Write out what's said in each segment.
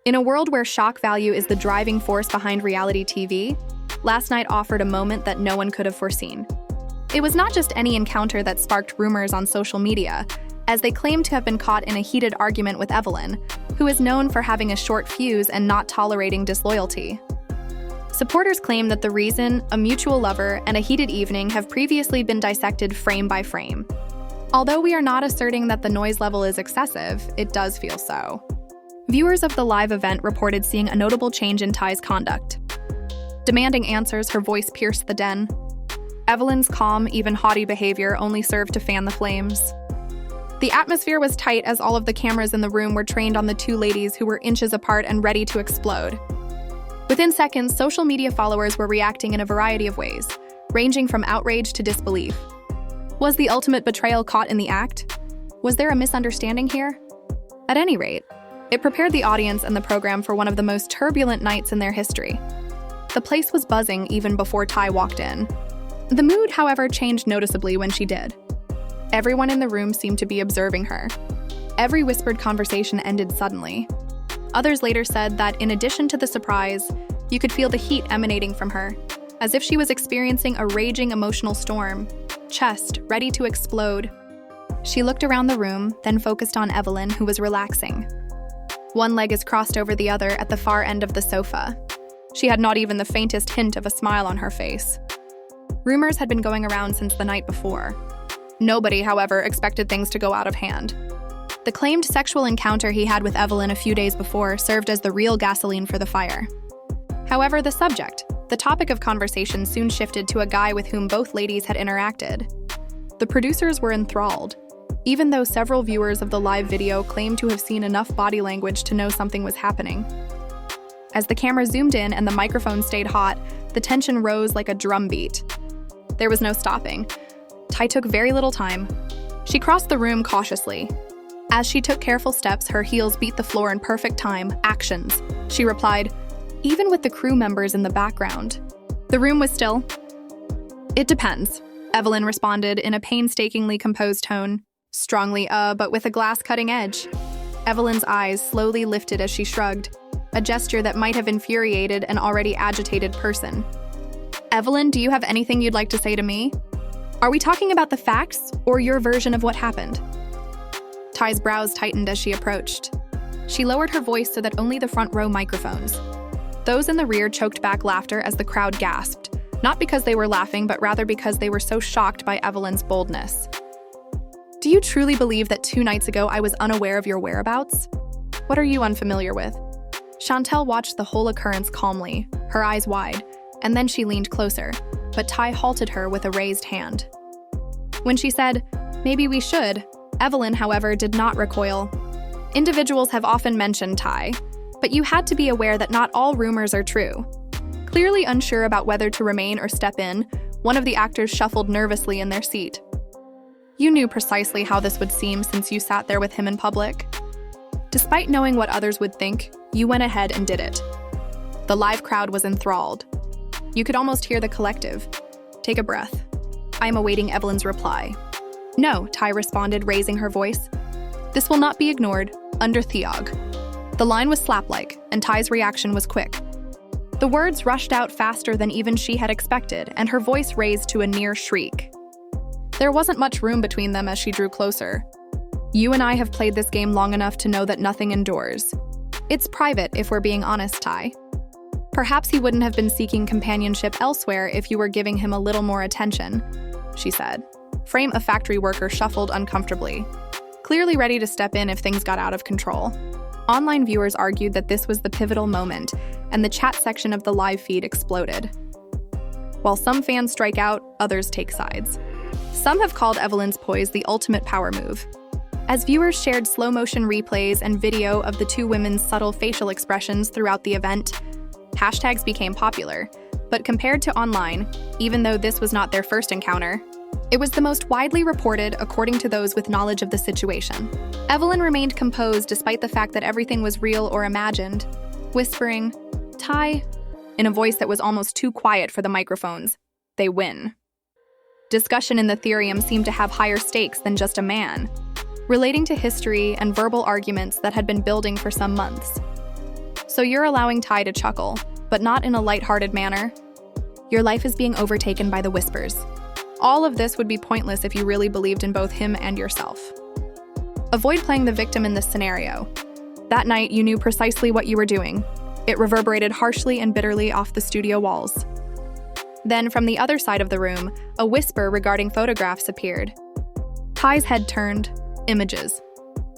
In a world where shock value is the driving force behind reality TV, last night offered a moment that no one could have foreseen. It was not just any encounter that sparked rumors on social media, as they claimed to have been caught in a heated argument with Evelyn, who is known for having a short fuse and not tolerating disloyalty. Supporters claim that the reason, a mutual lover, and a heated evening have previously been dissected frame by frame. Although we are not asserting that the noise level is excessive, it does feel so. Viewers of the live event reported seeing a notable change in Ty's conduct. Demanding answers, her voice pierced the den. Evelyn's calm, even haughty behavior only served to fan the flames. The atmosphere was tight as all of the cameras in the room were trained on the two ladies who were inches apart and ready to explode. Within seconds, social media followers were reacting in a variety of ways, ranging from outrage to disbelief. Was the ultimate betrayal caught in the act? Was there a misunderstanding here? At any rate, it prepared the audience and the program for one of the most turbulent nights in their history. The place was buzzing even before Ty walked in. The mood, however, changed noticeably when she did. Everyone in the room seemed to be observing her. Every whispered conversation ended suddenly. Others later said that in addition to the surprise, you could feel the heat emanating from her, as if she was experiencing a raging emotional storm, chest ready to explode. She looked around the room, then focused on Evelyn, who was relaxing. One leg is crossed over the other at the far end of the sofa. She had not even the faintest hint of a smile on her face. Rumors had been going around since the night before. Nobody, however, expected things to go out of hand. The claimed sexual encounter he had with Evelyn a few days before served as the real gasoline for the fire. However, the topic of conversation soon shifted to a guy with whom both ladies had interacted. The producers were enthralled, even though several viewers of the live video claimed to have seen enough body language to know something was happening. As the camera zoomed in and the microphone stayed hot, the tension rose like a drum beat. There was no stopping. Ty took very little time. She crossed the room cautiously. As she took careful steps, her heels beat the floor in perfect time. Actions, she replied, even with the crew members in the background. The room was still. It depends, Evelyn responded in a painstakingly composed tone, strongly but with a glass-cutting edge. Evelyn's eyes slowly lifted as she shrugged, a gesture that might have infuriated an already agitated person. Evelyn, do you have anything you'd like to say to me? Are we talking about the facts or your version of what happened? Ty's brows tightened as she approached. She lowered her voice so that only the front row microphones. Those in the rear choked back laughter as the crowd gasped, not because they were laughing, but rather because they were so shocked by Evelyn's boldness. Do you truly believe that 2 nights ago I was unaware of your whereabouts? What are you unfamiliar with? Chantel watched the whole occurrence calmly, her eyes wide, and then she leaned closer, but Ty halted her with a raised hand. When she said, "Maybe we should," Evelyn, however, did not recoil. Individuals have often mentioned Ty, but you had to be aware that not all rumors are true. Clearly unsure about whether to remain or step in, one of the actors shuffled nervously in their seat. You knew precisely how this would seem since you sat there with him in public. Despite knowing what others would think, you went ahead and did it. The live crowd was enthralled. You could almost hear the collective. Take a breath. I am awaiting Evelyn's reply. No, Ty responded, raising her voice. This will not be ignored, under Theog. The line was slap-like, and Ty's reaction was quick. The words rushed out faster than even she had expected, and her voice raised to a near shriek. There wasn't much room between them as she drew closer. You and I have played this game long enough to know that nothing endures. It's private, if we're being honest, Ty. Perhaps he wouldn't have been seeking companionship elsewhere if you were giving him a little more attention, she said. Frame a factory worker shuffled uncomfortably, clearly ready to step in if things got out of control. Online viewers argued that this was the pivotal moment, and the chat section of the live feed exploded. While some fans strike out, others take sides. Some have called Evelyn's poise the ultimate power move. As viewers shared slow-motion replays and video of the two women's subtle facial expressions throughout the event, hashtags became popular. But compared to online, even though this was not their first encounter, it was the most widely reported according to those with knowledge of the situation. Evelyn remained composed despite the fact that everything was real or imagined, whispering, "Ty," in a voice that was almost too quiet for the microphones. They win. Discussion in the Therium seemed to have higher stakes than just a man, relating to history and verbal arguments that had been building for some months. So you're allowing Ty to chuckle, but not in a lighthearted manner. Your life is being overtaken by the whispers. All of this would be pointless if you really believed in both him and yourself. Avoid playing the victim in this scenario. That night, you knew precisely what you were doing. It reverberated harshly and bitterly off the studio walls. Then, from the other side of the room, a whisper regarding photographs appeared. Ty's head turned. Images.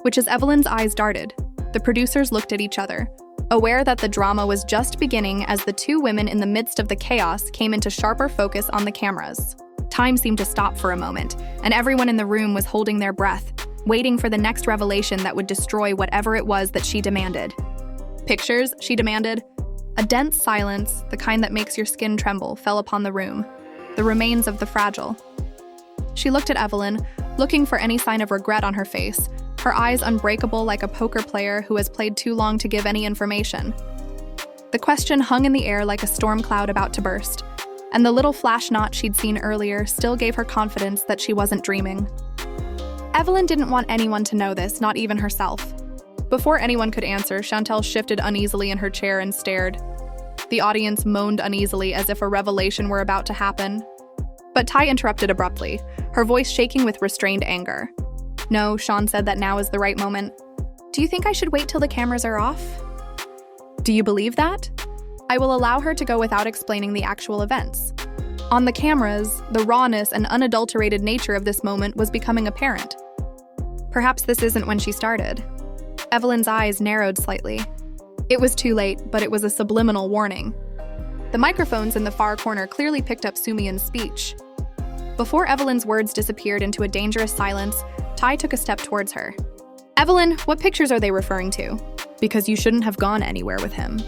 Which as Evelyn's eyes darted, the producers looked at each other, aware that the drama was just beginning as the two women in the midst of the chaos came into sharper focus on the cameras. Time seemed to stop for a moment, and everyone in the room was holding their breath, waiting for the next revelation that would destroy whatever it was that she demanded. Pictures, she demanded. A dense silence, the kind that makes your skin tremble, fell upon the room, the remains of the fragile. She looked at Evelyn, looking for any sign of regret on her face, her eyes unbreakable like a poker player who has played too long to give any information. The question hung in the air like a storm cloud about to burst, and the little flash knot she'd seen earlier still gave her confidence that she wasn't dreaming. Evelyn didn't want anyone to know this, not even herself. Before anyone could answer, Chantel shifted uneasily in her chair and stared. The audience moaned uneasily as if a revelation were about to happen. But Ty interrupted abruptly, her voice shaking with restrained anger. No, Sean said that now is the right moment. Do you think I should wait till the cameras are off? Do you believe that? I will allow her to go without explaining the actual events. On the cameras, the rawness and unadulterated nature of this moment was becoming apparent. Perhaps this isn't when she started. Evelyn's eyes narrowed slightly. It was too late, but it was a subliminal warning. The microphones in the far corner clearly picked up Sumian's speech. Before Evelyn's words disappeared into a dangerous silence, Ty took a step towards her. Evelyn, what pictures are they referring to? Because you shouldn't have gone anywhere with him.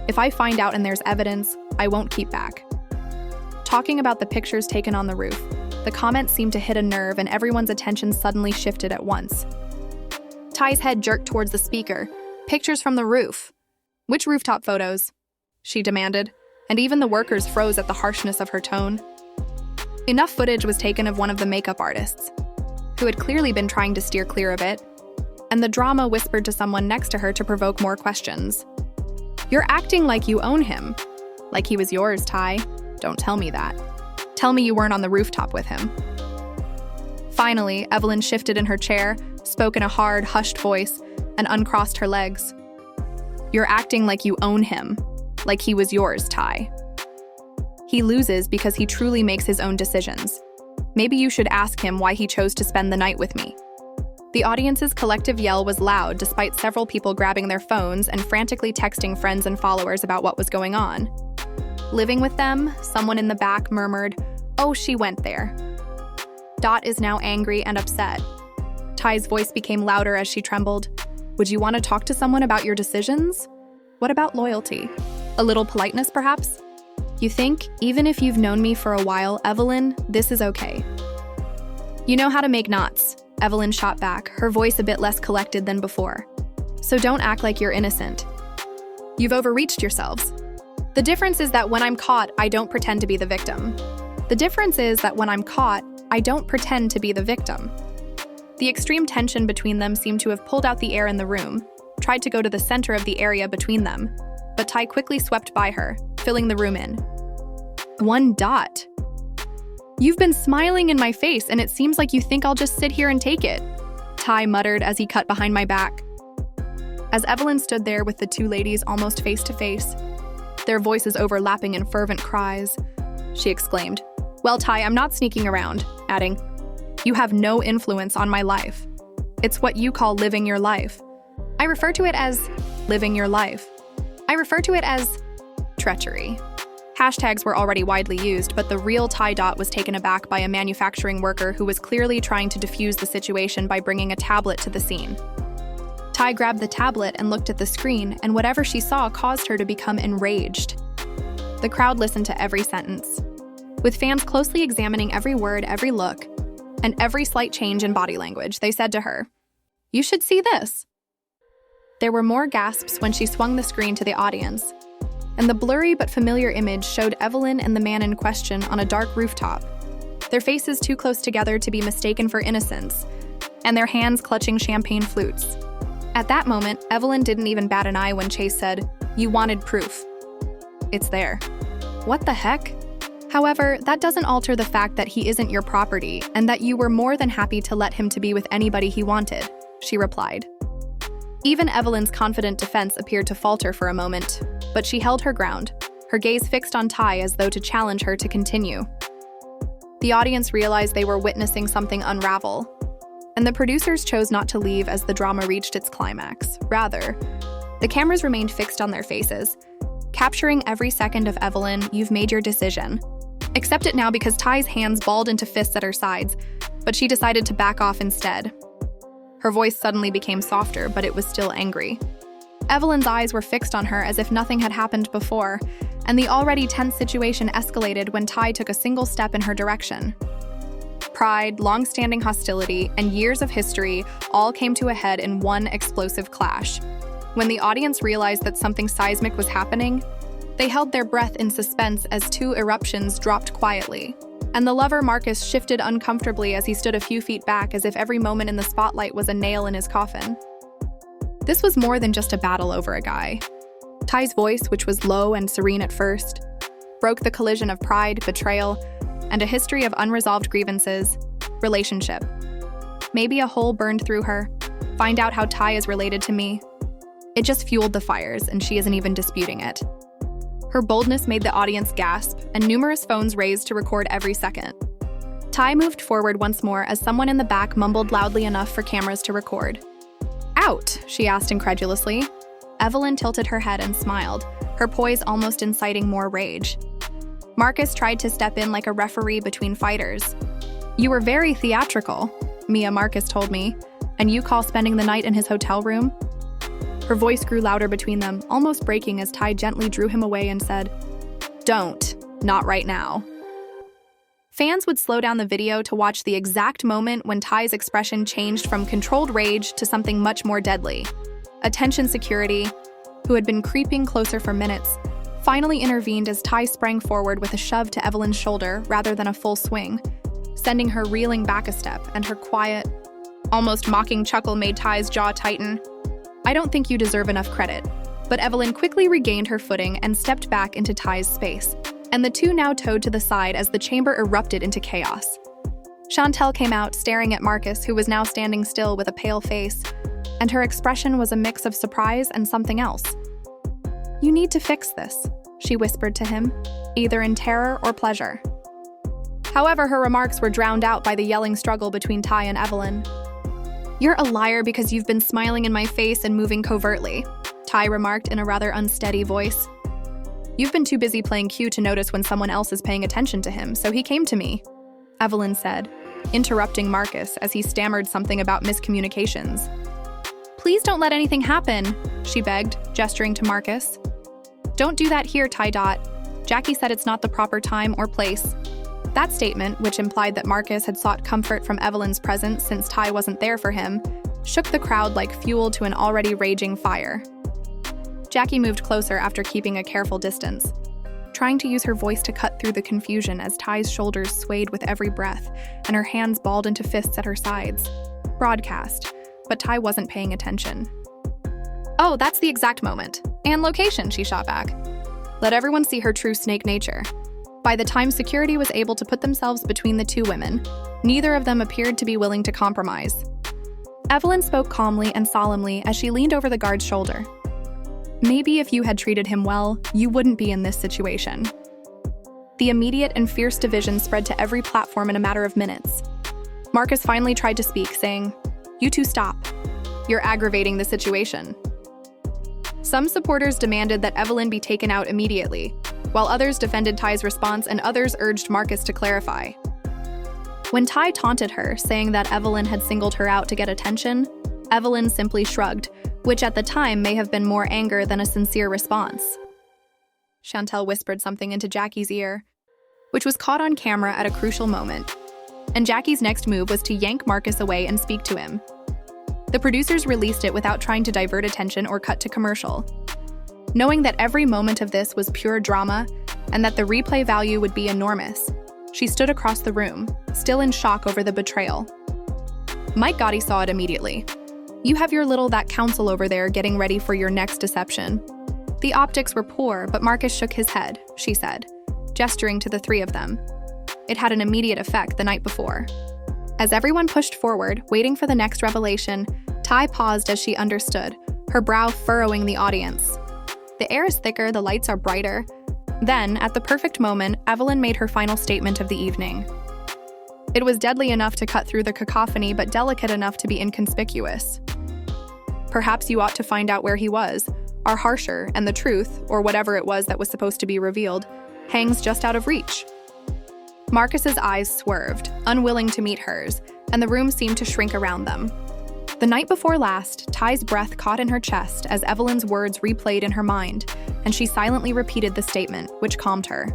If I find out and there's evidence, I won't keep back. Talking about the pictures taken on the roof, the comment seemed to hit a nerve and everyone's attention suddenly shifted at once. Ty's head jerked towards the speaker. Pictures from the roof. Which rooftop photos? She demanded, and even the workers froze at the harshness of her tone. Enough footage was taken of one of the makeup artists, who had clearly been trying to steer clear of it, and the drama whispered to someone next to her to provoke more questions. You're acting like you own him. Like he was yours, Ty. Don't tell me that. Tell me you weren't on the rooftop with him. Finally, Evelyn shifted in her chair, spoke in a hard, hushed voice, and uncrossed her legs. You're acting like you own him. Like he was yours, Ty. He loses because he truly makes his own decisions. Maybe you should ask him why he chose to spend the night with me. The audience's collective yell was loud despite several people grabbing their phones and frantically texting friends and followers about what was going on. Living with them, someone in the back murmured, "Oh, she went there." Dot is now angry and upset. Ty's voice became louder as she trembled. Would you want to talk to someone about your decisions? What about loyalty? A little politeness, perhaps? You think, even if you've known me for a while, Evelyn, this is okay. You know how to make knots, Evelyn shot back, her voice a bit less collected than before. So don't act like you're innocent. You've overreached yourselves. The difference is that when I'm caught, I don't pretend to be the victim. The difference is that when I'm caught, I don't pretend to be the victim. The extreme tension between them seemed to have pulled out the air in the room, tried to go to the center of the area between them, but Ty quickly swept by her, filling the room in. One Dot. You've been smiling in my face, and it seems like you think I'll just sit here and take it, Ty muttered as he cut behind my back. As Evelyn stood there with the two ladies almost face to face, their voices overlapping in fervent cries, she exclaimed, Well, Ty, I'm not sneaking around, adding, You have no influence on my life. It's what you call living your life. I refer to it as living your life. I refer to it as treachery. Hashtags were already widely used, but the real Ty Dot was taken aback by a manufacturing worker who was clearly trying to defuse the situation by bringing a tablet to the scene. Ty grabbed the tablet and looked at the screen, and whatever she saw caused her to become enraged. The crowd listened to every sentence, with fans closely examining every word, every look, and every slight change in body language. They said to her, You should see this. There were more gasps when she swung the screen to the audience, and the blurry but familiar image showed Evelyn and the man in question on a dark rooftop, their faces too close together to be mistaken for innocence, and their hands clutching champagne flutes. At that moment, Evelyn didn't even bat an eye when Chase said, You wanted proof. It's there. What the heck? However, that doesn't alter the fact that he isn't your property and that you were more than happy to let him to be with anybody he wanted, she replied. Even Evelyn's confident defense appeared to falter for a moment, but she held her ground, her gaze fixed on Ty as though to challenge her to continue. The audience realized they were witnessing something unravel, and the producers chose not to leave as the drama reached its climax. Rather, the cameras remained fixed on their faces, capturing every second of Evelyn. You've made your decision. Accept it now, because Ty's hands balled into fists at her sides, but she decided to back off instead. Her voice suddenly became softer, but it was still angry. Evelyn's eyes were fixed on her as if nothing had happened before, and the already tense situation escalated when Ty took a single step in her direction. Pride, long-standing hostility, and years of history all came to a head in one explosive clash. When the audience realized that something seismic was happening, they held their breath in suspense as two eruptions dropped quietly, and the lover Marcus shifted uncomfortably as he stood a few feet back, as if every moment in the spotlight was a nail in his coffin. This was more than just a battle over a guy. Ty's voice, which was low and serene at first, broke the collision of pride, betrayal, and a history of unresolved grievances. Relationship. Maybe a hole burned through her. Find out how Ty is related to me. It just fueled the fires, and she isn't even disputing it. Her boldness made the audience gasp, and numerous phones raised to record every second. Ty moved forward once more as someone in the back mumbled loudly enough for cameras to record. "Out?" she asked incredulously. Evelyn tilted her head and smiled, her poise almost inciting more rage. Marcus tried to step in like a referee between fighters. "You were very theatrical," Mia Marcus told me, "and you call spending the night in his hotel room?" Her voice grew louder between them, almost breaking as Ty gently drew him away and said, "Don't. Not right now." Fans would slow down the video to watch the exact moment when Ty's expression changed from controlled rage to something much more deadly. Attention security, who had been creeping closer for minutes, finally intervened as Ty sprang forward with a shove to Evelyn's shoulder rather than a full swing, sending her reeling back a step, and her quiet, almost mocking chuckle made Ty's jaw tighten. "I don't think you deserve enough credit." But Evelyn quickly regained her footing and stepped back into Ty's space, and the two now towed to the side as the chamber erupted into chaos. Chantel came out, staring at Marcus, who was now standing still with a pale face, and her expression was a mix of surprise and something else. "You need to fix this," she whispered to him, either in terror or pleasure. However, her remarks were drowned out by the yelling struggle between Ty and Evelyn. "You're a liar because you've been smiling in my face and moving covertly," Ty remarked in a rather unsteady voice. "You've been too busy playing cute to notice when someone else is paying attention to him, so he came to me," Evelyn said, interrupting Marcus as he stammered something about miscommunications. "Please don't let anything happen," she begged, gesturing to Marcus. "Don't do that here, Ty. Jackie said it's not the proper time or place." That statement, which implied that Marcus had sought comfort from Evelyn's presence since Ty wasn't there for him, shook the crowd like fuel to an already raging fire. Jackie moved closer after keeping a careful distance, trying to use her voice to cut through the confusion as Ty's shoulders swayed with every breath and her hands balled into fists at her sides. Broadcast, but Ty wasn't paying attention. "Oh, that's the exact moment. And location," she shot back. "Let everyone see her true snake nature." By the time security was able to put themselves between the two women, neither of them appeared to be willing to compromise. Evelyn spoke calmly and solemnly as she leaned over the guard's shoulder. "Maybe if you had treated him well, you wouldn't be in this situation." The immediate and fierce division spread to every platform in a matter of minutes. Marcus finally tried to speak, saying, "You two stop. You're aggravating the situation." Some supporters demanded that Evelyn be taken out immediately, while others defended Ty's response and others urged Marcus to clarify. When Ty taunted her, saying that Evelyn had singled her out to get attention, Evelyn simply shrugged, which at the time may have been more anger than a sincere response. Chantel whispered something into Jackie's ear, which was caught on camera at a crucial moment, and Jackie's next move was to yank Marcus away and speak to him. The producers released it without trying to divert attention or cut to commercial. Knowing that every moment of this was pure drama and that the replay value would be enormous, she stood across the room, still in shock over the betrayal. Mike Gotti saw it immediately. "You have your little that council over there getting ready for your next deception." The optics were poor, but Marcus shook his head, she said, gesturing to the three of them. It had an immediate effect the night before. As everyone pushed forward, waiting for the next revelation, Ty paused as she understood, her brow furrowing the audience. The air is thicker, the lights are brighter. Then, at the perfect moment, Evelyn made her final statement of the evening. It was deadly enough to cut through the cacophony, but delicate enough to be inconspicuous. Perhaps you ought to find out where he was, are harsher, and the truth, or whatever it was that was supposed to be revealed, hangs just out of reach. Marcus's eyes swerved, unwilling to meet hers, and the room seemed to shrink around them. The night before last, Ty's breath caught in her chest as Evelyn's words replayed in her mind, and she silently repeated the statement, which calmed her.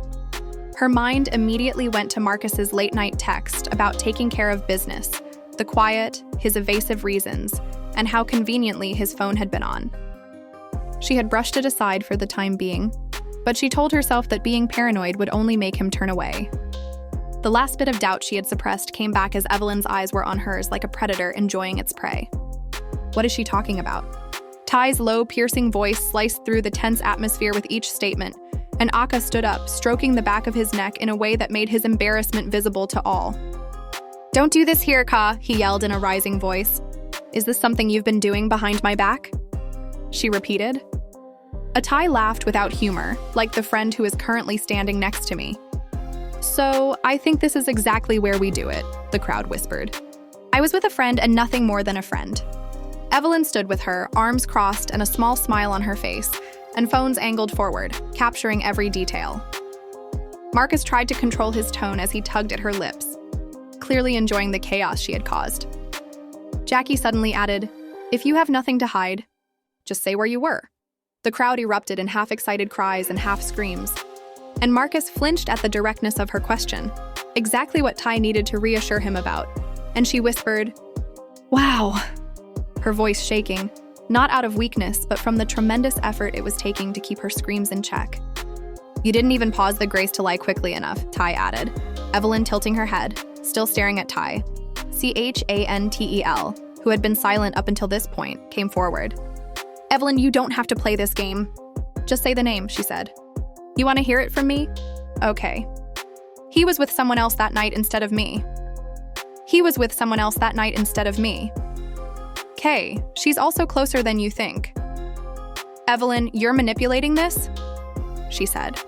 Her mind immediately went to Marcus's late-night text about taking care of business, the quiet, his evasive reasons, and how conveniently his phone had been on. She had brushed it aside for the time being, but she told herself that being paranoid would only make him turn away. The last bit of doubt she had suppressed came back as Evelyn's eyes were on hers like a predator enjoying its prey. What is she talking about? Ty's low, piercing voice sliced through the tense atmosphere with each statement, and Akka stood up, stroking the back of his neck in a way that made his embarrassment visible to all. "Don't do this here, Ka," he yelled in a rising voice. "Is this something you've been doing behind my back?" She repeated. Ty laughed without humor, like the friend who is currently standing next to me. "So, I think this is exactly where we do it," the crowd whispered. "I was with a friend and nothing more than a friend." Evelyn stood with her, arms crossed and a small smile on her face, and phones angled forward, capturing every detail. Marcus tried to control his tone as he tugged at her lips, clearly enjoying the chaos she had caused. Jackie suddenly added, "If you have nothing to hide, just say where you were." The crowd erupted in half-excited cries and half-screams. And Marcus flinched at the directness of her question, exactly what Ty needed to reassure him about, and she whispered, "Wow," her voice shaking, not out of weakness, but from the tremendous effort it was taking to keep her screams in check. "You didn't even pause the grace to lie quickly enough," Ty added, Evelyn tilting her head, still staring at Ty. Chantel, who had been silent up until this point, came forward. "Evelyn, you don't have to play this game. Just say the name," she said. "You want to hear it from me? Okay. He was with someone else that night instead of me. He was with someone else that night instead of me. Kay, she's also closer than you think." "Evelyn, you're manipulating this?" she said.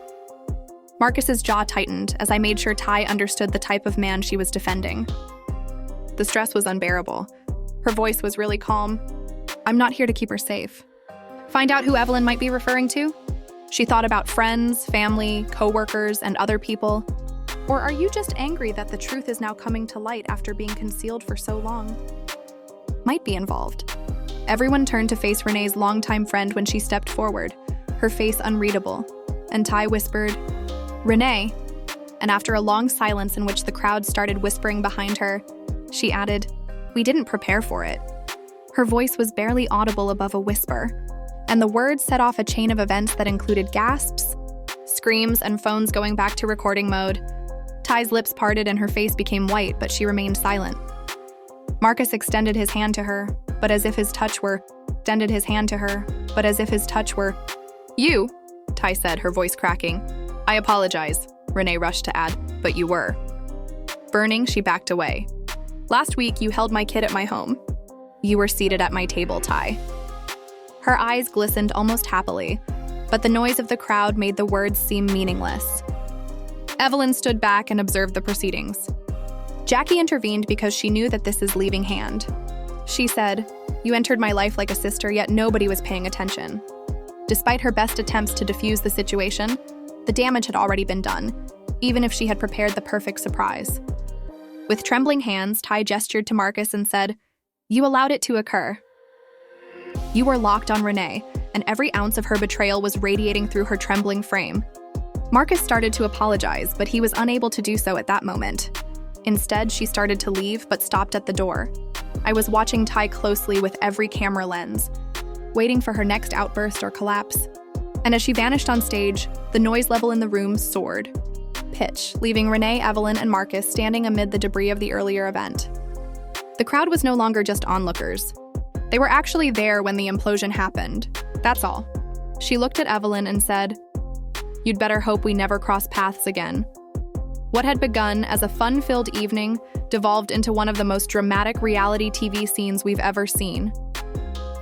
Marcus's jaw tightened as I made sure Ty understood the type of man she was defending. The stress was unbearable. Her voice was really calm. "I'm not here to keep her safe." "Find out who Evelyn might be referring to?" She thought about friends, family, co-workers, and other people. Or are you just angry that the truth is now coming to light after being concealed for so long? Might be involved. Everyone turned to face Renee's longtime friend when she stepped forward, her face unreadable, and Ty whispered, "Renee," and after a long silence in which the crowd started whispering behind her, she added, "We didn't prepare for it." Her voice was barely audible above a whisper, and the words set off a chain of events that included gasps, screams, and phones going back to recording mode. Ty's lips parted and her face became white, but she remained silent. Marcus extended his hand to her, but as if his touch were, "You," Ty said, her voice cracking. "I apologize," Renee rushed to add, "but you were." Burning, she backed away. "Last week, you held my kid at my home. You were seated at my table, Ty." Her eyes glistened almost happily, but the noise of the crowd made the words seem meaningless. Evelyn stood back and observed the proceedings. Jackie intervened because she knew that this is leaving hand. She said, "You entered my life like a sister, yet nobody was paying attention." Despite her best attempts to defuse the situation, the damage had already been done, even if she had prepared the perfect surprise. With trembling hands, Ty gestured to Marcus and said, "You allowed it to occur. You were locked on Renee, and every ounce of her betrayal was radiating through her trembling frame." Marcus started to apologize, but he was unable to do so at that moment. Instead, she started to leave, but stopped at the door. I was watching Ty closely with every camera lens, waiting for her next outburst or collapse. And as she vanished on stage, the noise level in the room soared. Pitch, leaving Renee, Evelyn, and Marcus standing amid the debris of the earlier event. The crowd was no longer just onlookers. They were actually there when the implosion happened. That's all. She looked at Evelyn and said, "You'd better hope we never cross paths again." What had begun as a fun-filled evening devolved into one of the most dramatic reality TV scenes we've ever seen.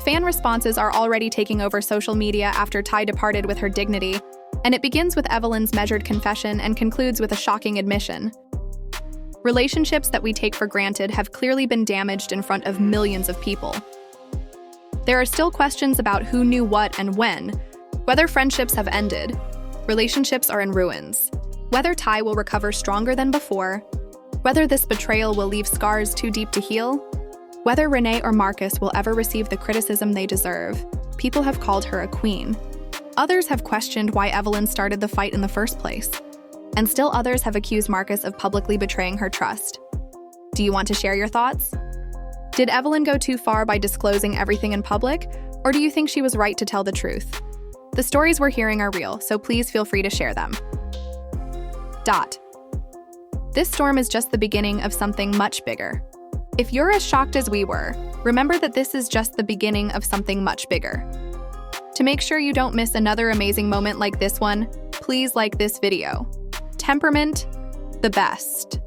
Fan responses are already taking over social media after Ty departed with her dignity, and it begins with Evelyn's measured confession and concludes with a shocking admission. Relationships that we take for granted have clearly been damaged in front of millions of people. There are still questions about who knew what and when, whether friendships have ended, relationships are in ruins, whether Ty will recover stronger than before, whether this betrayal will leave scars too deep to heal, whether Renee or Marcus will ever receive the criticism they deserve. People have called her a queen. Others have questioned why Evelyn started the fight in the first place. And still others have accused Marcus of publicly betraying her trust. Do you want to share your thoughts? Did Evelyn go too far by disclosing everything in public, or do you think she was right to tell the truth? The stories we're hearing are real, so please feel free to share them. This storm is just the beginning of something much bigger. If you're as shocked as we were, remember that this is just the beginning of something much bigger. To make sure you don't miss another amazing moment like this one, please like this video. Temperament, the best.